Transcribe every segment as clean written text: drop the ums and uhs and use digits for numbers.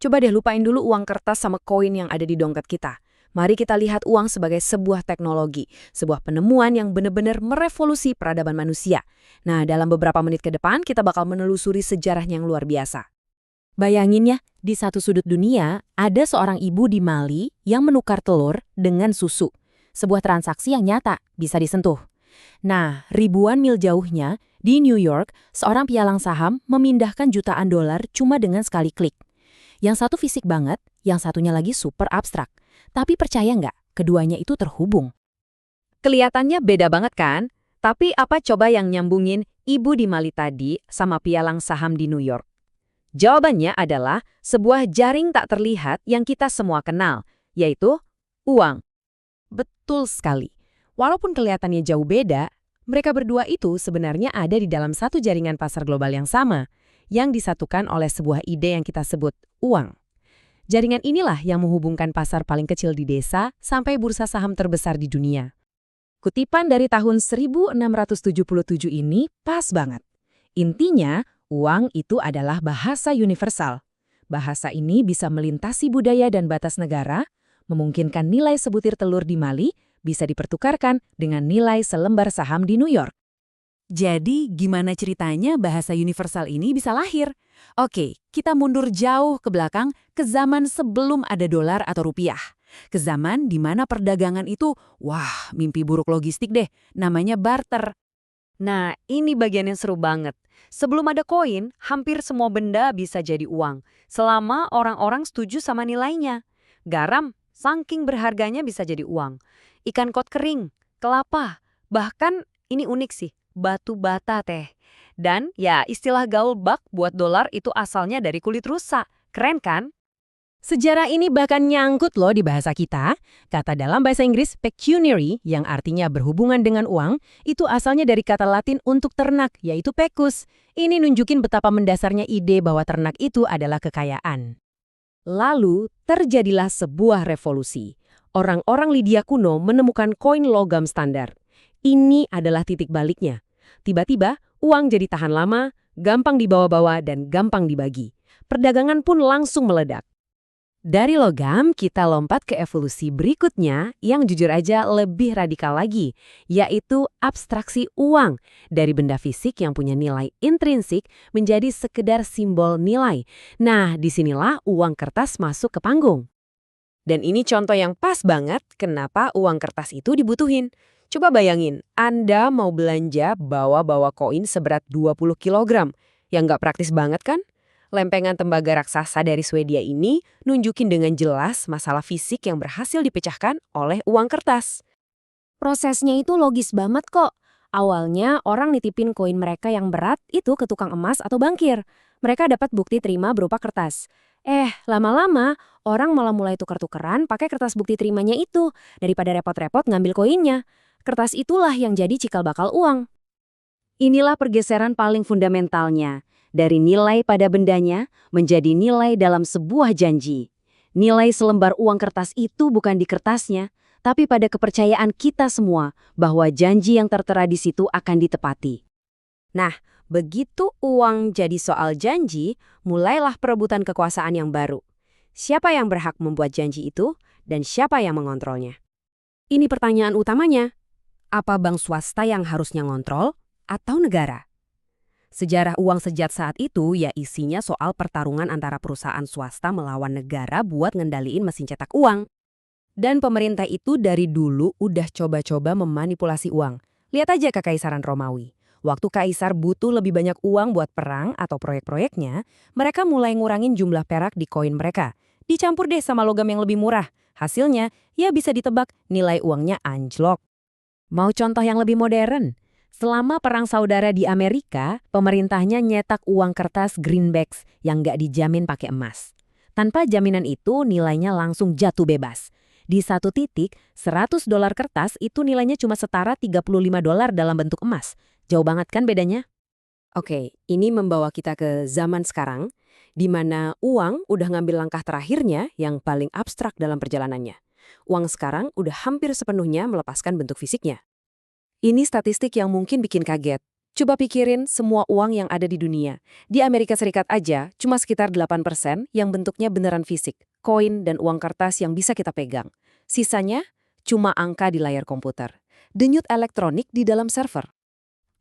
Coba deh lupain dulu uang kertas sama koin yang ada di dompet kita. Mari kita lihat uang sebagai sebuah teknologi, sebuah penemuan yang benar-benar merevolusi peradaban manusia. Nah, dalam beberapa menit ke depan, kita bakal menelusuri sejarahnya yang luar biasa. Bayangin ya, di satu sudut dunia, ada seorang ibu di Mali yang menukar telur dengan susu. Sebuah transaksi yang nyata, bisa disentuh. Nah, ribuan mil jauhnya, di New York, seorang pialang saham memindahkan jutaan dolar cuma dengan sekali klik. Yang satu fisik banget, yang satunya lagi super abstrak. Tapi percaya nggak, keduanya itu terhubung. Kelihatannya beda banget kan? Tapi apa coba yang nyambungin ibu di Mali tadi sama pialang saham di New York? Jawabannya adalah sebuah jaring tak terlihat yang kita semua kenal, yaitu uang. Betul sekali. Walaupun kelihatannya jauh beda, mereka berdua itu sebenarnya ada di dalam satu jaringan pasar global yang sama, yang disatukan oleh sebuah ide yang kita sebut uang. Jaringan inilah yang menghubungkan pasar paling kecil di desa sampai bursa saham terbesar di dunia. Kutipan dari tahun 1677 ini pas banget. Intinya, uang itu adalah bahasa universal. Bahasa ini bisa melintasi budaya dan batas negara, memungkinkan nilai sebutir telur di Mali bisa dipertukarkan dengan nilai selembar saham di New York. Jadi, gimana ceritanya bahasa universal ini bisa lahir? Oke, kita mundur jauh ke belakang ke zaman sebelum ada dolar atau rupiah. Ke zaman di mana perdagangan itu, wah, mimpi buruk logistik deh, namanya barter. Nah, ini bagian yang seru banget. Sebelum ada koin, hampir semua benda bisa jadi uang, selama orang-orang setuju sama nilainya. Garam, saking berharganya bisa jadi uang. Ikan kod kering, kelapa, bahkan ini unik sih, batu bata teh. Dan ya istilah gaul bak buat dolar itu asalnya dari kulit rusa. Keren kan? Sejarah ini bahkan nyangkut loh di bahasa kita. Kata dalam bahasa Inggris pecuniary yang artinya berhubungan dengan uang, itu asalnya dari kata Latin untuk ternak, yaitu pecus. Ini nunjukin betapa mendasarnya ide bahwa ternak itu adalah kekayaan. Lalu, terjadilah sebuah revolusi. Orang-orang Lydia kuno menemukan koin logam standar. Ini adalah titik baliknya. Tiba-tiba, uang jadi tahan lama, gampang dibawa-bawa, dan gampang dibagi. Perdagangan pun langsung meledak. Dari logam, kita lompat ke evolusi berikutnya yang jujur aja lebih radikal lagi, yaitu abstraksi uang. Dari benda fisik yang punya nilai intrinsik menjadi sekedar simbol nilai. Nah, disinilah uang kertas masuk ke panggung. Dan ini contoh yang pas banget kenapa uang kertas itu dibutuhin. Coba bayangin, Anda mau belanja bawa-bawa koin seberat 20 kilogram. Yang nggak praktis banget kan? Lempengan tembaga raksasa dari Swedia ini nunjukin dengan jelas masalah fisik yang berhasil dipecahkan oleh uang kertas. Prosesnya itu logis banget kok. Awalnya orang nitipin koin mereka yang berat itu ke tukang emas atau bankir. Mereka dapat bukti terima berupa kertas. Lama-lama orang malah mulai tukar-tukeran pakai kertas bukti terimanya itu daripada repot-repot ngambil koinnya. Kertas itulah yang jadi cikal bakal uang. Inilah pergeseran paling fundamentalnya. Dari nilai pada bendanya menjadi nilai dalam sebuah janji. Nilai selembar uang kertas itu bukan di kertasnya, tapi pada kepercayaan kita semua bahwa janji yang tertera di situ akan ditepati. Nah, begitu uang jadi soal janji, mulailah perebutan kekuasaan yang baru. Siapa yang berhak membuat janji itu, dan siapa yang mengontrolnya? Ini pertanyaan utamanya. Apa bank swasta yang harusnya ngontrol, atau negara? Sejarah uang sejak saat itu ya isinya soal pertarungan antara perusahaan swasta melawan negara buat ngendaliin mesin cetak uang. Dan pemerintah itu dari dulu udah coba-coba memanipulasi uang. Lihat aja Kekaisaran Romawi. Waktu kaisar butuh lebih banyak uang buat perang atau proyek-proyeknya, mereka mulai ngurangin jumlah perak di koin mereka. Dicampur deh sama logam yang lebih murah. Hasilnya, ya bisa ditebak nilai uangnya anjlok. Mau contoh yang lebih modern? Selama Perang Saudara di Amerika, pemerintahnya nyetak uang kertas greenbacks yang nggak dijamin pakai emas. Tanpa jaminan itu, nilainya langsung jatuh bebas. Di satu titik, $100 kertas itu nilainya cuma setara $35 dalam bentuk emas. Jauh banget kan bedanya? Oke, ini membawa kita ke zaman sekarang, di mana uang udah ngambil langkah terakhirnya yang paling abstrak dalam perjalanannya. Uang sekarang udah hampir sepenuhnya melepaskan bentuk fisiknya. Ini statistik yang mungkin bikin kaget. Coba pikirin semua uang yang ada di dunia. Di Amerika Serikat aja, cuma sekitar 8% yang bentuknya beneran fisik, koin dan uang kertas yang bisa kita pegang. Sisanya, cuma angka di layar komputer. Denyut elektronik di dalam server.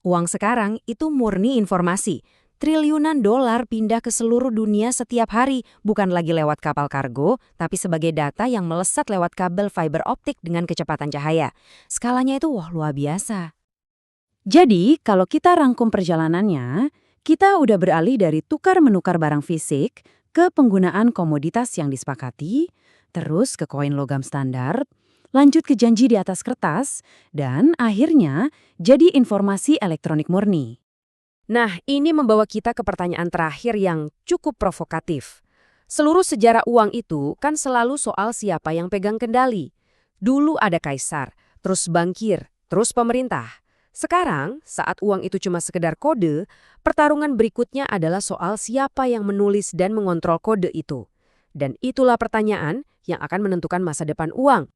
Uang sekarang itu murni informasi. Triliunan dolar pindah ke seluruh dunia setiap hari, bukan lagi lewat kapal kargo, tapi sebagai data yang melesat lewat kabel fiber optik dengan kecepatan cahaya. Skalanya itu luar biasa. Jadi, kalau kita rangkum perjalanannya, kita udah beralih dari tukar-menukar barang fisik ke penggunaan komoditas yang disepakati, terus ke koin logam standar, lanjut ke janji di atas kertas, dan akhirnya jadi informasi elektronik murni. Nah, ini membawa kita ke pertanyaan terakhir yang cukup provokatif. Seluruh sejarah uang itu kan selalu soal siapa yang pegang kendali. Dulu ada kaisar, terus bankir, terus pemerintah. Sekarang, saat uang itu cuma sekedar kode, pertarungan berikutnya adalah soal siapa yang menulis dan mengontrol kode itu. Dan itulah pertanyaan yang akan menentukan masa depan uang.